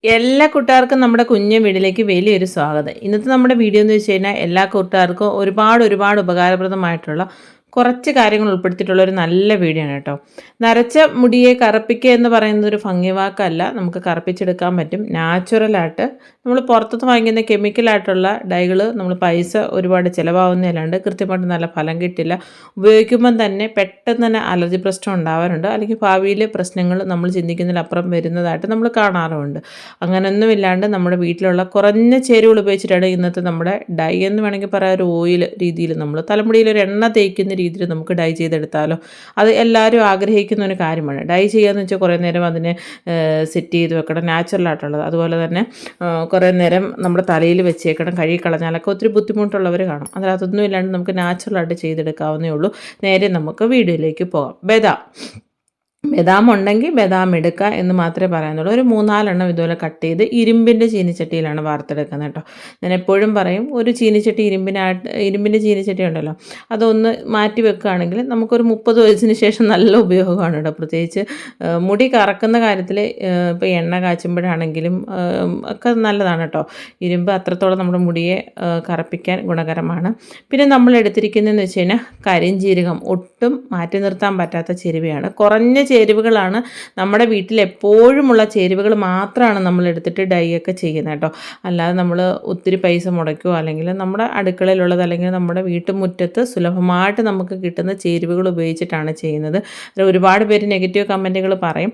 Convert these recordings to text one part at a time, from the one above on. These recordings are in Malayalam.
എല്ലാ കൂട്ടുകാർക്കും നമ്മുടെ കുഞ്ഞു വീട്ടിലേക്ക് വലിയൊരു സ്വാഗതം. ഇന്നത്തെ നമ്മുടെ വീഡിയോ എന്ന് വെച്ച് കഴിഞ്ഞാൽ എല്ലാ കൂട്ടുകാർക്കും ഒരുപാട് ഉപകാരപ്രദമായിട്ടുള്ള കുറച്ച് കാര്യങ്ങൾ ഉൾപ്പെടുത്തിയിട്ടുള്ള ഒരു നല്ല വീഡിയോ ആണ് കേട്ടോ. നരച്ച മുടിയെ കറുപ്പിക്കുക എന്ന് പറയുന്നത് ഒരു ഭംഗിവാക്കല്ല, നമുക്ക് കറുപ്പിച്ചെടുക്കാൻ പറ്റും. നാച്ചുറലായിട്ട് നമ്മൾ പുറത്തുനിന്ന് വാങ്ങിക്കുന്ന കെമിക്കലായിട്ടുള്ള ഡൈകൾ നമ്മൾ പൈസ ഒരുപാട് ചിലവാകുന്നതല്ലാണ്ട് കൃത്യമായിട്ട് നല്ല ഫലം കിട്ടില്ല. ഉപയോഗിക്കുമ്പം തന്നെ പെട്ടെന്ന് തന്നെ അലർജി പ്രശ്നം ഉണ്ടാവാറുണ്ട്, അല്ലെങ്കിൽ ഭാവിയിലെ പ്രശ്നങ്ങൾ നമ്മൾ ചിന്തിക്കുന്നതിലപ്പുറം വരുന്നതായിട്ട് നമ്മൾ കാണാറുമുണ്ട്. അങ്ങനെയൊന്നും ഇല്ലാണ്ട് നമ്മുടെ വീട്ടിലുള്ള കുറഞ്ഞ ചേരുവകൾ ഉപയോഗിച്ചിട്ടാണ് ഇന്നത്തെ നമ്മുടെ ഡൈ എന്ന് വേണമെങ്കിൽ പറയാം, ഒരു ഓയിൽ രീതിയിൽ നമ്മൾ തലമുടിയിൽ ഒരു എണ്ണ തേക്കുന്ന രീതിയിൽ നമുക്ക് ഡൈ ചെയ്തെടുത്താലോ. അത് എല്ലാവരും ആഗ്രഹിക്കുന്ന ഒരു കാര്യമാണ്. ഡൈ ചെയ്യാന്ന് വെച്ചാൽ കുറേ നേരം അതിനെ സെറ്റ് ചെയ്ത് വെക്കണം, നാച്ചുറലായിട്ടുള്ളത്. അതുപോലെ തന്നെ കുറേ നേരം നമ്മുടെ തലയിൽ വെച്ചേക്കണം, കഴുകി കളഞ്ഞാലൊക്കെ ഒത്തിരി ബുദ്ധിമുട്ടുള്ളവർ കാണും. അതൊന്നും ഇല്ലാണ്ട് നമുക്ക് നാച്ചുറലായിട്ട് ചെയ്തെടുക്കാവുന്നേ ഉള്ളൂ. നേരെ നമുക്ക് വീഡിയോയിലേക്ക് പോകാം. ബദാം ഉണ്ടെങ്കിൽ ബദാം എടുക്കുക എന്ന് മാത്രമേ പറയാനുള്ളൂ. ഒരു 3-4 ഇതുപോലെ കട്ട് ചെയ്ത് ഇരുമ്പിൻ്റെ ചീനിച്ചട്ടിയിലാണ് വാർത്തെടുക്കുന്നത് കേട്ടോ. ഞാൻ എപ്പോഴും പറയും, ഒരു ചീനിച്ചട്ടി ഇരുമ്പിൻ്റെ ചീനിച്ചട്ടി ഉണ്ടല്ലോ, അതൊന്ന് മാറ്റി വെക്കുകയാണെങ്കിൽ നമുക്കൊരു 30 വയസ്സിന് ശേഷം നല്ല ഉപയോഗമാണ് കേട്ടോ. പ്രത്യേകിച്ച് മുടി കറക്കുന്ന കാര്യത്തിൽ ഇപ്പോൾ എണ്ണ കാച്ചുമ്പോഴാണെങ്കിലും ഒക്കെ നല്ലതാണ് കേട്ടോ. ഇരുമ്പ് അത്രത്തോളം നമ്മുടെ മുടിയെ കറപ്പിക്കാൻ ഗുണകരമാണ്. പിന്നെ നമ്മൾ എടുത്തിരിക്കുന്നതെന്ന് വെച്ച് കഴിഞ്ഞാൽ കരിഞ്ജീരകം, ഒട്ടും മാറ്റി നിർത്താൻ പറ്റാത്ത ചേരുവയാണ്. കുറഞ്ഞ ചേരുവകളാണ്, നമ്മുടെ വീട്ടിൽ എപ്പോഴുമുള്ള ചേരുവകൾ മാത്രമാണ് നമ്മൾ എടുത്തിട്ട് ഡൈ ഒക്കെ ചെയ്യുന്നത് കേട്ടോ. അല്ലാതെ നമ്മൾ ഒത്തിരി പൈസ മുടക്കുകയോ അല്ലെങ്കിൽ നമ്മുടെ അടുക്കളയിലുള്ളത് അല്ലെങ്കിൽ നമ്മുടെ വീട്ടുമുറ്റത്ത് സുലഭമായിട്ട് നമുക്ക് കിട്ടുന്ന ചേരുവകൾ ഉപയോഗിച്ചിട്ടാണ് ചെയ്യുന്നത്. ഒരുപാട് പേര് നെഗറ്റീവ് കമൻറ്റുകൾ പറയും.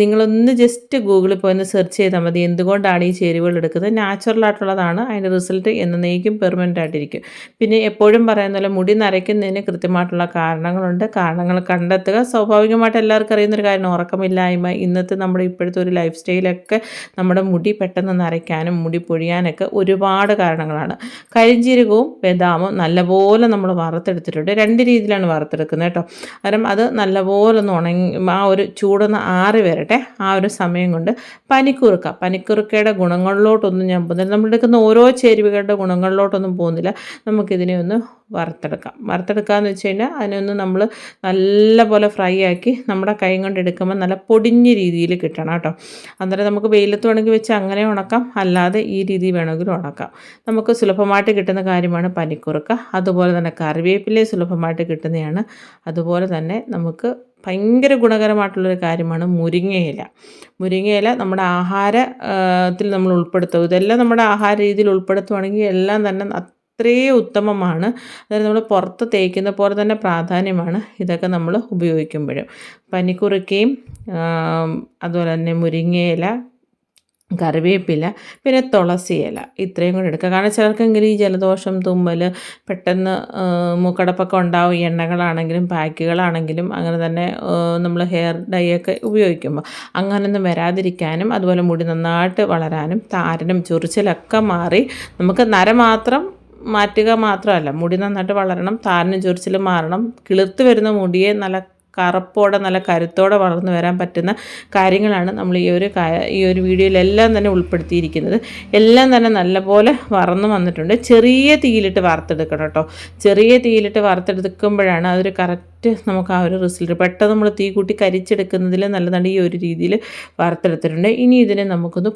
നിങ്ങളൊന്ന് ജസ്റ്റ് ഗൂഗിളിൽ പോയി ഒന്ന് സെർച്ച് ചെയ്താൽ മതി, എന്തുകൊണ്ടാണ് ഈ ചേരുവകൾ എടുക്കുന്നത്. നാച്ചുറലായിട്ടുള്ളതാണ്, അതിൻ്റെ റിസൾട്ട് എന്നേക്കും പെർമനൻ്റ് ആയിട്ടിരിക്കും. പിന്നെ എപ്പോഴും പറയുന്ന പോലെ മുടി നരയ്ക്കുന്നതിന് കൃത്യമായിട്ടുള്ള കാരണങ്ങളുണ്ട്. കാരണങ്ങൾ കണ്ടെത്തുക. സ്വാഭാവികമായിട്ട് എല്ലാവർക്കും അറിയുന്നൊരു കാര്യമാണ് ഉറക്കമില്ലായ്മ. ഇന്നത്തെ നമ്മുടെ ഇപ്പോഴത്തെ ഒരു ലൈഫ് സ്റ്റൈലൊക്കെ നമ്മുടെ മുടി പെട്ടെന്ന് നരയ്ക്കാനും മുടി പൊഴിയാനൊക്കെ ഒരുപാട് കാരണങ്ങളാണ്. കരിഞ്ജീരകവും ബദാമും നല്ലപോലെ നമ്മൾ വറുത്തെടുത്തിട്ടുണ്ട്. 2 രീതിയിലാണ് വറുത്തെടുക്കുന്നത് കേട്ടോ. കാരണം അത് നല്ലപോലെ ഒന്ന് ഉണങ്ങി ആ ഒരു ചൂടൊന്ന് ആറി വരട്ടെ. ആ ഒരു സമയം കൊണ്ട് പനിക്കുറുക്കയുടെ ഗുണങ്ങളിലോട്ടൊന്നും ഞാൻ പോകുന്നില്ല. നമ്മളെടുക്കുന്ന ഓരോ ചേരുവകളുടെ ഗുണങ്ങളിലോട്ടൊന്നും പോകുന്നില്ല. നമുക്കിതിനെ ഒന്ന് വറുത്തെടുക്കാമെന്ന് വെച്ച് കഴിഞ്ഞാൽ അതിനൊന്ന് നമ്മൾ നല്ലപോലെ ഫ്രൈ ആക്കി നമ്മുടെ കൈ കൊണ്ട് എടുക്കുമ്പോൾ നല്ല പൊടിഞ്ഞ രീതിയിൽ കിട്ടണം കേട്ടോ. അന്നേരം നമുക്ക് വെയിലത്ത് വേണമെങ്കിൽ വെച്ച് അങ്ങനെ ഉണക്കാം, അല്ലാതെ ഈ രീതി വേണമെങ്കിലും ഉണക്കാം. നമുക്ക് സുലഭമായിട്ട് കിട്ടുന്ന കാര്യമാണ് പനിക്കുറുക്ക. അതുപോലെ തന്നെ കറിവേപ്പില സുലഭമായിട്ട് കിട്ടുന്നതാണ്. അതുപോലെ തന്നെ നമുക്ക് ഭയങ്കര ഗുണകരമായിട്ടുള്ളൊരു കാര്യമാണ് മുരിങ്ങയില നമ്മുടെ ആഹാരത്തിൽ നമ്മൾ ഉൾപ്പെടുത്തും. ഇതെല്ലാം നമ്മുടെ ആഹാര രീതിയിൽ ഉൾപ്പെടുത്തുവാണെങ്കിൽ എല്ലാം തന്നെ അത്രയും ഉത്തമമാണ്. അതായത് നമ്മൾ പുറത്ത് തേക്കുന്ന പോലെ തന്നെ പ്രാധാന്യമാണ് ഇതൊക്കെ നമ്മൾ ഉപയോഗിക്കുമ്പോഴും. പനിക്കുറുക്കയും അതുപോലെ തന്നെ മുരിങ്ങയില, കറിവേപ്പില, പിന്നെ തുളസി ഇല, ഇത്രയും കൂടെ എടുക്കുക. കാരണം ചിലർക്കെങ്കിലും ഈ ജലദോഷം, തുമ്മൽ, പെട്ടെന്ന് മൂക്കടപ്പൊക്കെ ഉണ്ടാവും. എണ്ണകളാണെങ്കിലും പാക്കുകളാണെങ്കിലും അങ്ങനെ തന്നെ നമ്മൾ ഹെയർ ഡൈ ഒക്കെ ഉപയോഗിക്കുമ്പോൾ അങ്ങനെയൊന്നും വരാതിരിക്കാനും അതുപോലെ മുടി നന്നായിട്ട് വളരാനും താരനും ചൊറിച്ചിലൊക്കെ മാറി നമുക്ക് നര മാത്രം മാറ്റുക മാത്രമല്ല, മുടി നന്നായിട്ട് വളരണം, താരനും ചൊറിച്ചിലും മാറണം, കിളിർത്ത് വരുന്ന മുടിയെ നല്ല കറുപ്പോടെ നല്ല കരുത്തോടെ വളർന്നു വരാൻ പറ്റുന്ന കാര്യങ്ങളാണ് നമ്മൾ ഈ ഒരു വീഡിയോയിലെല്ലാം തന്നെ ഉൾപ്പെടുത്തിയിരിക്കുന്നത്. എല്ലാം തന്നെ നല്ലപോലെ വറന്നു വന്നിട്ടുണ്ട്. ചെറിയ തീയിലിട്ട് വറുത്തെടുക്കണം കേട്ടോ. ചെറിയ തീയിലിട്ട് വറുത്തെടുക്കുമ്പോഴാണ് അതൊരു കറക്റ്റ് നമുക്ക് ആ ഒരു റിസൾട്ട്. പെട്ടെന്ന് നമ്മൾ തീ കൂട്ടി കരിച്ചെടുക്കുന്നതിൽ നല്ലതാണ് ഈ ഒരു രീതിയിൽ വറുത്തെടുത്തിട്ടുണ്ട്. ഇനി ഇതിനെ നമുക്കൊന്ന്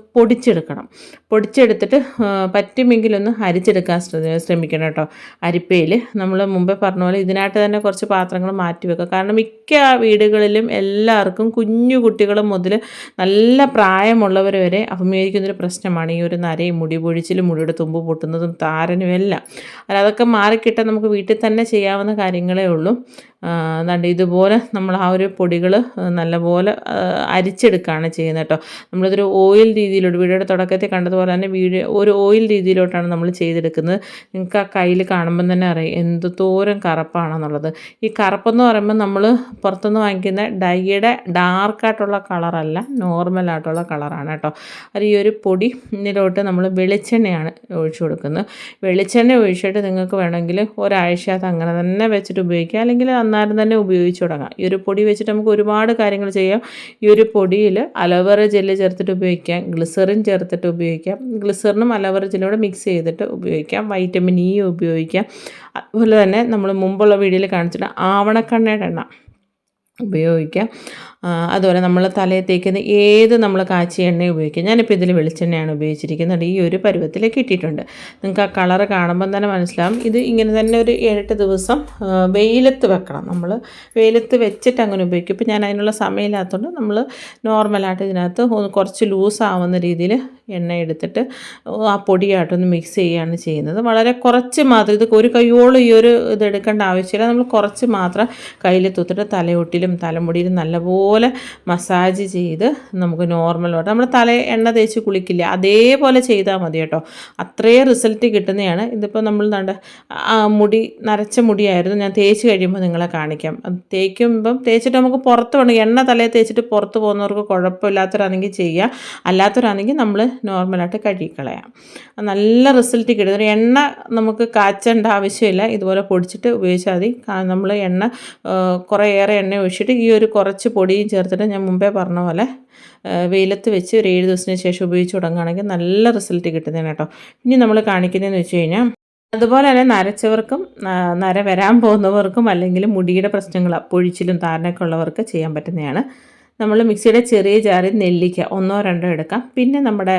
പൊടിച്ചെടുത്തിട്ട് പറ്റുമെങ്കിലൊന്ന് അരിച്ചെടുക്കാൻ ശ്രമിക്കണം കേട്ടോ. അരിപ്പയിൽ നമ്മൾ മുമ്പേ പറഞ്ഞ പോലെ ഇതിനായിട്ട് തന്നെ കുറച്ച് പാത്രങ്ങൾ മാറ്റി വെക്കുക. കാരണം മിക്ക വീടുകളിലും എല്ലാവർക്കും കുഞ്ഞു കുട്ടികൾ മുതൽ നല്ല പ്രായമുള്ളവർ വരെ അഭിമുഖീകരിക്കുന്നൊരു പ്രശ്നമാണ് ഈ ഒരു നരയും മുടി പൊഴിച്ചിലും മുടിയുടെ തുമ്പ് പൊട്ടുന്നതും താരനും എല്ലാം. അതൊക്കെ മാറിക്കിട്ടാൻ നമുക്ക് വീട്ടിൽ തന്നെ ചെയ്യാവുന്ന കാര്യങ്ങളേ ഉള്ളൂ. അതുകൊണ്ട് ഇതുപോലെ നമ്മൾ ആ ഒരു പൊടികൾ നല്ലപോലെ അരിച്ചെടുക്കുകയാണ് ചെയ്യുന്നത് കേട്ടോ. നമ്മളിതൊരു ഓയിൽ രീതിയിലോട്ട്, വീഡിയോയുടെ തുടക്കത്തിൽ കണ്ടതുപോലെ തന്നെ ഒരു ഓയിൽ രീതിയിലോട്ടാണ് നമ്മൾ ചെയ്തെടുക്കുന്നത്. നിങ്ങൾക്ക് ആ കയ്യിൽ കാണുമ്പം തന്നെ അറിയാം എന്തോരം കറുപ്പാണെന്നുള്ളത്. ഈ കറുപ്പെന്ന് പറയുമ്പോൾ നമ്മൾ പുറത്തുനിന്ന് വാങ്ങിക്കുന്ന ഡൈയുടെ ഡാർക്കായിട്ടുള്ള കളറല്ല, നോർമലായിട്ടുള്ള കളറാണ് കേട്ടോ. അത് ഈ ഒരു പൊടിയിലോട്ട് നമ്മൾ വെളിച്ചെണ്ണയാണ് ഒഴിച്ചു കൊടുക്കുന്നത്. വെളിച്ചെണ്ണ ഒഴിച്ചിട്ട് നിങ്ങൾക്ക് വേണമെങ്കിൽ ഒരാഴ്ച അത് അങ്ങനെ തന്നെ വെച്ചിട്ട് ഉപയോഗിക്കുക, അല്ലെങ്കിൽ അന്നേരം തന്നെ ഉപയോഗിച്ച് തുടങ്ങാം. ഈ ഒരു പൊടി വെച്ചിട്ട് നമുക്ക് ഒരുപാട് കാര്യങ്ങൾ ചെയ്യാം. ഈ ഒരു പൊടിയിൽ അലോവേറ ജെല്ല് ചേർത്തിട്ട് ഉപയോഗിക്കാം, ഗ്ലിസറിൻ ചേർത്തിട്ട് ഉപയോഗിക്കാം, ഗ്ലിസറിനും അലോവേറ ജെല്ലോടെ മിക്സ് ചെയ്തിട്ട് ഉപയോഗിക്കാം, വൈറ്റമിൻ ഇ ഉപയോഗിക്കാം. അതുപോലെ തന്നെ നമ്മൾ മുമ്പുള്ള വീഡിയോയിൽ കാണിച്ചിട്ട് ആവണക്കണ്ണയുടെ എണ്ണ ഉപയോഗിക്കാം. അതുപോലെ നമ്മൾ തലയിൽ തേക്കുന്ന ഏത് നമ്മൾ കാച്ചിയ എണ്ണ ഉപയോഗിക്കുക. ഞാനിപ്പോൾ ഇതിൽ വെളിച്ചെണ്ണയാണ് ഉപയോഗിച്ചിരിക്കുന്നത്. ഈ ഒരു പരുവത്തിലേക്ക് ഇട്ടിട്ടുണ്ട്. നിങ്ങൾക്ക് ആ കളറ് കാണുമ്പം തന്നെ മനസ്സിലാവും. ഇത് ഇങ്ങനെ തന്നെ ഒരു 7-8 ദിവസം വെയിലത്ത് വെക്കണം. നമ്മൾ വെയിലത്ത് വെച്ചിട്ട് അങ്ങനെ ഉപയോഗിക്കും. ഇപ്പോൾ ഞാൻ അതിനുള്ള സമയമില്ലാത്തതുകൊണ്ട് നമ്മൾ നോർമലായിട്ട് ഇതിനകത്ത് കുറച്ച് ലൂസാവുന്ന രീതിയിൽ എണ്ണ എടുത്തിട്ട് ആ പൊടിയായിട്ടൊന്ന് മിക്സ് ചെയ്യുകയാണ് ചെയ്യുന്നത്. വളരെ കുറച്ച് മാത്രം, ഇത് ഒരു കൈയോളം ഈ ഒരു ഇത് എടുക്കേണ്ട ആവശ്യമില്ല. നമ്മൾ കുറച്ച് മാത്രം കയ്യിൽ തൂത്തിട്ട് തലയൊട്ടിലും തലമുടിയിലും നല്ലപോലെ മസാജ് ചെയ്ത് നമുക്ക് നോർമലായിട്ട് നമ്മൾ തല എണ്ണ തേച്ച് കുളിക്കില്ല അതേപോലെ ചെയ്താൽ മതി കേട്ടോ. അത്രയും റിസൾട്ട് കിട്ടുന്നതാണ്. ഇതിപ്പോൾ നമ്മൾ മുടി നരച്ച മുടിയായിരുന്നു, ഞാൻ തേച്ച് കഴിയുമ്പോൾ നിങ്ങളെ കാണിക്കാം. അത് തേച്ചിട്ട് നമുക്ക് പുറത്ത് വേണമെങ്കിൽ എണ്ണ തലയിൽ തേച്ചിട്ട് പുറത്ത് പോകുന്നവർക്ക് കുഴപ്പമില്ലാത്തവരാണെങ്കിൽ ചെയ്യുക, അല്ലാത്തവരാണെങ്കിൽ നമ്മൾ നോർമലായിട്ട് കഴുകിക്കളയാം. നല്ല റിസൾട്ട് കിട്ടും. എണ്ണ നമുക്ക് കാച്ചേണ്ട ആവശ്യമില്ല, ഇതുപോലെ പൊടിച്ചിട്ട് ഉപയോഗിച്ചാൽ മതി. നമ്മൾ എണ്ണ കുറേയേറെ എണ്ണ ഒഴിച്ചിട്ട് ഈ ഒരു കുറച്ച് പൊടിയും ചേർത്തിട്ട് ഞാൻ മുമ്പേ പറഞ്ഞ പോലെ വെയിലത്ത് വെച്ച് ഒരു 7 ദിവസത്തിന് ശേഷം ഉപയോഗിച്ച് തുടങ്ങുകയാണെങ്കിൽ നല്ല റിസൾട്ട് കിട്ടുന്നതാണ് കേട്ടോ. ഇനി നമ്മൾ കാണിക്കുന്നതെന്ന് വെച്ച് കഴിഞ്ഞാൽ അതുപോലെ തന്നെ നരച്ചവർക്കും നര വരാൻ പോകുന്നവർക്കും അല്ലെങ്കിൽ മുടിയുടെ പ്രശ്നങ്ങൾ പൊഴിച്ചിലും താരനൊക്കെ ഉള്ളവർക്ക് ചെയ്യാൻ പറ്റുന്നതാണ്. നമ്മൾ മിക്സിയുടെ ചെറിയ ജാറിൽ നെല്ലിക്ക 1-2 എടുക്കാം. പിന്നെ നമ്മുടെ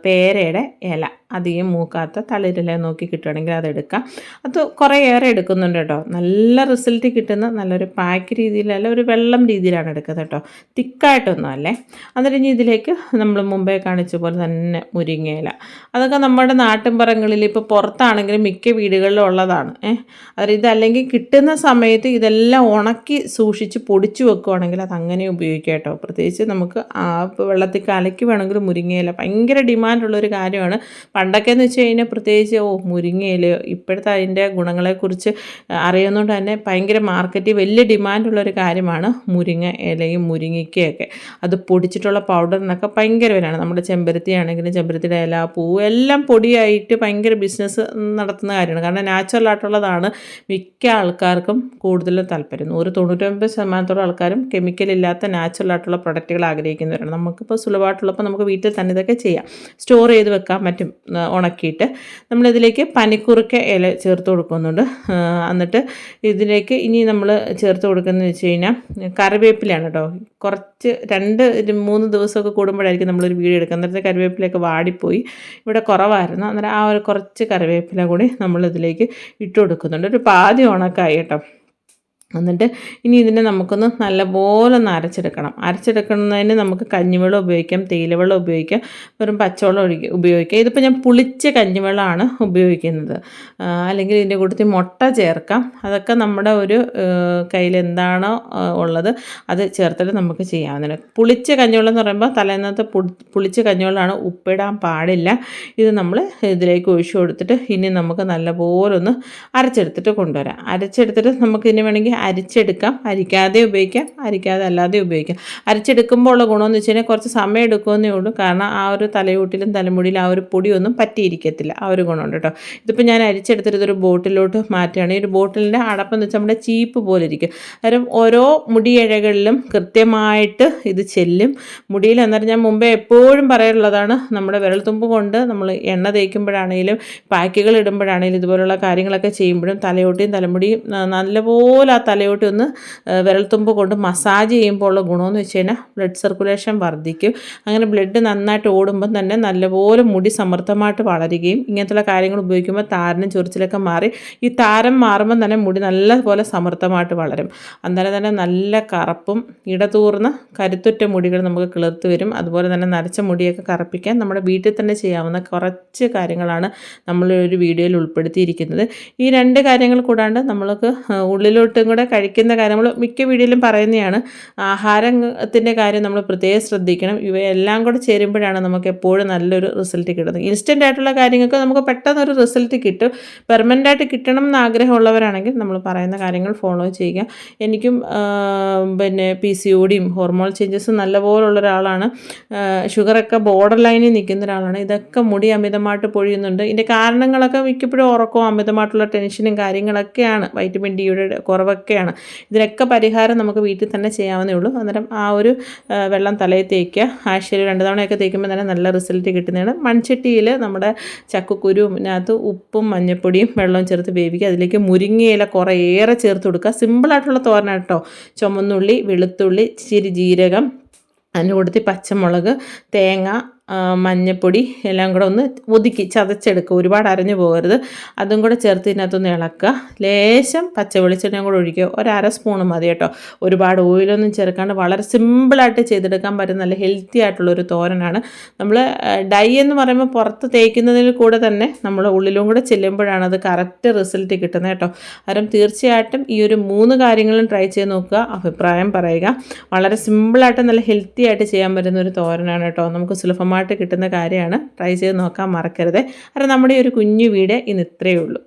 പേരയുടെ ഇല അധികം മൂക്കാത്ത തളിരില നോക്കി കിട്ടുകയാണെങ്കിൽ അതെടുക്കാം. അത് കുറേയേറെ എടുക്കുന്നുണ്ട് കേട്ടോ. നല്ല റിസൾട്ട് കിട്ടുന്ന നല്ലൊരു പാക്ക് രീതിയിലല്ല, ഒരു വെള്ളം രീതിയിലാണ് എടുക്കുന്നത് കേട്ടോ, തിക്കായിട്ടൊന്നും അല്ലേ. എന്നിട്ട് ഇനി ഇതിലേക്ക് നമ്മൾ മുമ്പേ കാണിച്ച പോലെ തന്നെ മുരിങ്ങയില. അതൊക്കെ നമ്മുടെ നാട്ടിൻപുറങ്ങളിൽ ഇപ്പോൾ പുറത്താണെങ്കിലും മിക്ക വീടുകളിലും ഉള്ളതാണ്. അത് ഇതല്ലെങ്കിൽ കിട്ടുന്ന സമയത്ത് ഇതെല്ലാം ഉണക്കി സൂക്ഷിച്ച് പൊടിച്ചു വെക്കുകയാണെങ്കിൽ അത് അങ്ങനെ ഉപയോഗിക്കാം കേട്ടോ. പ്രത്യേകിച്ച് നമുക്ക് വെള്ളത്തിൽ കലക്കി വേണമെങ്കിൽ മുരിങ്ങയില ഭയങ്കര ഡിമാൻഡുള്ളൊരു കാര്യമാണ്. പണ്ടൊക്കെ എന്ന് വെച്ച് കഴിഞ്ഞാൽ പ്രത്യേകിച്ച് മുരിങ്ങയില ഇപ്പോഴത്തെ അതിൻ്റെ ഗുണങ്ങളെക്കുറിച്ച് അറിയുന്നതുകൊണ്ട് തന്നെ ഭയങ്കര മാർക്കറ്റിൽ വലിയ ഡിമാൻഡുള്ളൊരു കാര്യമാണ് മുരിങ്ങ ഇലയും മുരിങ്ങയ്ക്കയൊക്കെ. അത് പൊടിച്ചിട്ടുള്ള പൗഡറിനൊക്കെ ഭയങ്കര വിലയാണ്. നമ്മുടെ ചെമ്പരത്തി ആണെങ്കിലും ചെമ്പരത്തിയുടെ ഇല പൂവ് എല്ലാം പൊടിയായിട്ട് ഭയങ്കര ബിസിനസ് നടത്തുന്ന കാര്യമാണ്. കാരണം നാച്ചുറലായിട്ടുള്ളതാണ് മിക്ക ആൾക്കാർക്കും കൂടുതലും താല്പര്യം. 99% ആൾക്കാരും കെമിക്കലില്ലാത്ത നാച്ചുറലായിട്ടുള്ള പ്രൊഡക്റ്റുകൾ ആഗ്രഹിക്കുന്നവരാണ്. നമുക്കിപ്പോൾ സുലഭമായിട്ടുള്ളപ്പോൾ നമുക്ക് വീട്ടിൽ തന്നെ ഇതൊക്കെ ചെയ്യാം, സ്റ്റോർ ചെയ്ത് വെക്കാൻ പറ്റും ഉണക്കിയിട്ട്. നമ്മളിതിലേക്ക് പനിക്കുറുക്ക ഇല ചേർത്ത് കൊടുക്കുന്നുണ്ട്. എന്നിട്ട് ഇതിലേക്ക് ഇനി നമ്മൾ ചേർത്ത് കൊടുക്കുന്നത് വെച്ച് കഴിഞ്ഞാൽ കറിവേപ്പിലയാണ് കേട്ടോ. കുറച്ച് 2-3 ദിവസമൊക്കെ കൂടുമ്പോഴായിരിക്കും നമ്മളൊരു വീഡിയോ എടുക്കുക. അന്നേരത്തെ കറിവേപ്പിലയൊക്കെ വാടിപ്പോയി, ഇവിടെ കുറവായിരുന്നു. അന്നേരം ആ ഒരു കുറച്ച് കറിവേപ്പില കൂടി നമ്മളിതിലേക്ക് ഇട്ട് കൊടുക്കുന്നുണ്ട്. ഒരു പാതി ഉണക്കായി കേട്ടോ. എന്നിട്ട് ഇനി ഇതിനെ നമുക്കൊന്ന് നല്ലപോലെ ഒന്ന് അരച്ചെടുക്കണം. അരച്ചെടുക്കുന്നതിന് നമുക്ക് കഞ്ഞിവെള്ളം ഉപയോഗിക്കാം, തേയിലവെള്ളം ഉപയോഗിക്കാം, വെറും പച്ചവെള്ളം ഉപയോഗിക്കാം. ഇതിപ്പോൾ ഞാൻ പുളിച്ച കഞ്ഞിവെള്ളമാണ് ഉപയോഗിക്കുന്നത്. അല്ലെങ്കിൽ ഇതിൻ്റെ കൂട്ടത്തിൽ മുട്ട ചേർക്കാം. അതൊക്കെ നമ്മുടെ ഒരു കയ്യിൽ എന്താണോ ഉള്ളത് അത് ചേർത്തിട്ട് നമുക്ക് ചെയ്യാവുന്നതാണ്. പുളിച്ച കഞ്ഞിവെള്ളം എന്ന് പറയുമ്പോൾ തലേന്നത്തെ പുളിച്ച കഞ്ഞിവെള്ളമാണ്, ഉപ്പിടാൻ പാടില്ല. ഇത് നമ്മൾ ഇതിലേക്ക് ഒഴിച്ചു കൊടുത്തിട്ട് ഇനി നമുക്ക് നല്ലപോലെ ഒന്ന് അരച്ചെടുത്തിട്ട് കൊണ്ടുവരാം. അരച്ചെടുത്തിട്ട് നമുക്ക് ഇനി വേണമെങ്കിൽ അരിച്ചെടുക്കാം, അരിക്കാതെ ഉപയോഗിക്കാം, അരിക്കാതെ അല്ലാതെ ഉപയോഗിക്കാം. അരിച്ചെടുക്കുമ്പോൾ ഉള്ള ഗുണമെന്ന് വെച്ച് കഴിഞ്ഞാൽ കുറച്ച് സമയം എടുക്കുമെന്നേ ഉള്ളൂ. കാരണം ആ ഒരു തലയൂട്ടിലും തലമുടിയിലും ആ ഒരു പൊടിയൊന്നും പറ്റിയിരിക്കത്തില്ല, ആ ഒരു ഗുണമുണ്ട് കേട്ടോ. ഇതിപ്പോൾ ഞാൻ അരിച്ചെടുത്തിട്ട് ഇതൊരു ബോട്ടിലോട്ട് മാറ്റുകയാണ്. ഈ ഒരു ബോട്ടിലിൻ്റെ അടപ്പെന്ന് വെച്ചാൽ നമ്മുടെ ചീപ്പ് പോലെ ഇരിക്കും. അന്നേരം ഓരോ മുടിയിഴകളിലും കൃത്യമായിട്ട് ഇത് ചെല്ലും മുടിയിൽ. അന്നേരം ഞാൻ മുമ്പേ എപ്പോഴും പറയാറുള്ളതാണ്, നമ്മുടെ വിരൽത്തുമ്പ് കൊണ്ട് നമ്മൾ എണ്ണ തേക്കുമ്പോഴാണെങ്കിലും പാക്കുകൾ ഇടുമ്പോഴാണെങ്കിലും ഇതുപോലുള്ള കാര്യങ്ങളൊക്കെ ചെയ്യുമ്പോഴും തലയോട്ടിയും തലമുടിയും നല്ലപോലെ ആ തലയോട്ടി ഒന്ന് വിരൽത്തുമ്പ് കൊണ്ട് മസാജ് ചെയ്യുമ്പോൾ ഉള്ള ഗുണമെന്ന് വെച്ച് കഴിഞ്ഞാൽ ബ്ലഡ് സർക്കുലേഷൻ വർദ്ധിക്കും. അങ്ങനെ ബ്ലഡ് നന്നായിട്ട് ഓടുമ്പം തന്നെ നല്ലപോലെ മുടി സമൃദ്ധമായിട്ട് വളരുകയും ഇങ്ങനത്തുള്ള കാര്യങ്ങൾ ഉപയോഗിക്കുമ്പോൾ താരനും ചൊറിച്ചിലൊക്കെ മാറി ഈ താരം മാറുമ്പം തന്നെ മുടി നല്ലപോലെ സമൃദ്ധമായിട്ട് വളരും. അന്നേരം തന്നെ നല്ല കറുപ്പും ഇടതൂർന്ന കരുത്തുറ്റ മുടികൾ നമുക്ക് കിളിർത്ത് വരും. അതുപോലെ തന്നെ നരച്ച മുടിയൊക്കെ കറുപ്പിക്കാൻ നമ്മുടെ വീട്ടിൽ തന്നെ ചെയ്യാവുന്ന കുറച്ച് കാര്യങ്ങളാണ് നമ്മൾ ഒരു വീഡിയോയിൽ ഉൾപ്പെടുത്തിയിരിക്കുന്നത്. ഈ 2 കാര്യങ്ങൾ കൂടാണ്ട് നമ്മൾക്ക് ഉള്ളിലോട്ടും കൂടെ കഴിക്കുന്ന കാര്യം നമ്മൾ മിക്ക വീഡിയോയിലും പറയുന്നതാണ്. ആഹാരത്തിൻ്റെ കാര്യം നമ്മൾ പ്രത്യേകം ശ്രദ്ധിക്കണം. ഇവയെല്ലാം കൂടെ ചേരുമ്പോഴാണ് നമുക്ക് എപ്പോഴും നല്ലൊരു റിസൾട്ട് കിട്ടുന്നത്. ഇൻസ്റ്റൻ്റ് ആയിട്ടുള്ള കാര്യങ്ങൾക്ക് നമുക്ക് പെട്ടെന്നൊരു റിസൾട്ട് കിട്ടും. പെർമനൻ്റ് ആയിട്ട് കിട്ടണം എന്ന് ആഗ്രഹമുള്ളവരാണെങ്കിൽ നമ്മൾ പറയുന്ന കാര്യങ്ങൾ ഫോളോ ചെയ്യുക. എനിക്കും പിന്നെ PCODയും ഹോർമോൺ ചേഞ്ചസും നല്ലപോലുള്ള ഒരാളാണ്. ഷുഗറൊക്കെ ബോർഡർ ലൈനിൽ നിൽക്കുന്ന ഒരാളാണ്. ഇതൊക്കെ മുടി അമിതമായിട്ട് പൊഴിയുന്നുണ്ട്. ഇതിൻ്റെ കാരണങ്ങളൊക്കെ മിക്കപ്പോഴും ഉറക്കവും അമിതമായിട്ടുള്ള ടെൻഷനും കാര്യങ്ങളൊക്കെയാണ്. വൈറ്റമിൻ ഡിയുടെ കുറവൊക്കെ ഇതൊക്കെയാണ്. ഇതിനൊക്കെ പരിഹാരം നമുക്ക് വീട്ടിൽ തന്നെ ചെയ്യാവുന്നേ ഉള്ളൂ. അന്നേരം ആ ഒരു വെള്ളം തലയിൽ തേക്കുക. ആഴ്ചയിൽ 2 തവണയൊക്കെ തേക്കുമ്പോൾ തന്നെ നല്ല റിസൾട്ട് കിട്ടുന്നതാണ്. മൺചട്ടിയിൽ നമ്മുടെ ചക്കക്കുരുവിനകത്ത് ഉപ്പും മഞ്ഞൾപ്പൊടിയും വെള്ളവും ചേർത്ത് വേവിക്കുക. അതിലേക്ക് മുരിങ്ങയില കുറേയേറെ ചേർത്ത് കൊടുക്കുക. സിമ്പിളായിട്ടുള്ള തോരനാണ് കേട്ടോ. ചുമന്നുള്ളി, വെളുത്തുള്ളി, ഇച്ചിരി ജീരകം, അതിൻ്റെ കൂട്ടത്തിൽ പച്ചമുളക്, തേങ്ങ, മഞ്ഞൾപ്പൊടി എല്ലാം കൂടെ ഒന്ന് ഒതുക്കി ചതച്ചെടുക്കുക. ഒരുപാട് അരഞ്ഞു പോകരുത്. അതും കൂടെ ചേർത്ത് ഇതിനകത്തൊന്ന് ഇളക്കുക. ലേശം പച്ച വെളിച്ചെണ്ണയും കൂടെ ഒഴിക്കുക. 1/2 സ്പൂൺ മതി കേട്ടോ. ഒരുപാട് ഓയിലൊന്നും ചേർക്കാണ്ട് വളരെ സിമ്പിളായിട്ട് ചെയ്തെടുക്കാൻ പറ്റുന്ന നല്ല ഹെൽത്തി ആയിട്ടുള്ളൊരു തോരനാണ്. നമ്മൾ ഡൈ എന്ന് പറയുമ്പോൾ പുറത്ത് തേക്കുന്നതിൽ കൂടെ തന്നെ നമ്മൾ ഉള്ളിലും കൂടെ ചെല്ലുമ്പോഴാണ് അത് കറക്റ്റ് റിസൾട്ട് കിട്ടുന്നത് കേട്ടോ. അന്നേരം തീർച്ചയായിട്ടും ഈ ഒരു 3 കാര്യങ്ങളും ട്രൈ ചെയ്ത് നോക്കുക. അഭിപ്രായം പറയുക. വളരെ സിമ്പിളായിട്ട് നല്ല ഹെൽത്തി ആയിട്ട് ചെയ്യാൻ പറ്റുന്ന ഒരു തോരനാണ് കേട്ടോ. നമുക്ക് സുലഭമായിട്ട് കിട്ടുന്ന കാര്യമാണ്. ട്രൈ ചെയ്ത് നോക്കാൻ മറക്കരുത്. കാരണം നമ്മുടെ ഈ ഒരു കുഞ്ഞു വീഡിയോ ഇന്ന് ഇത്രയേ ഉള്ളൂ.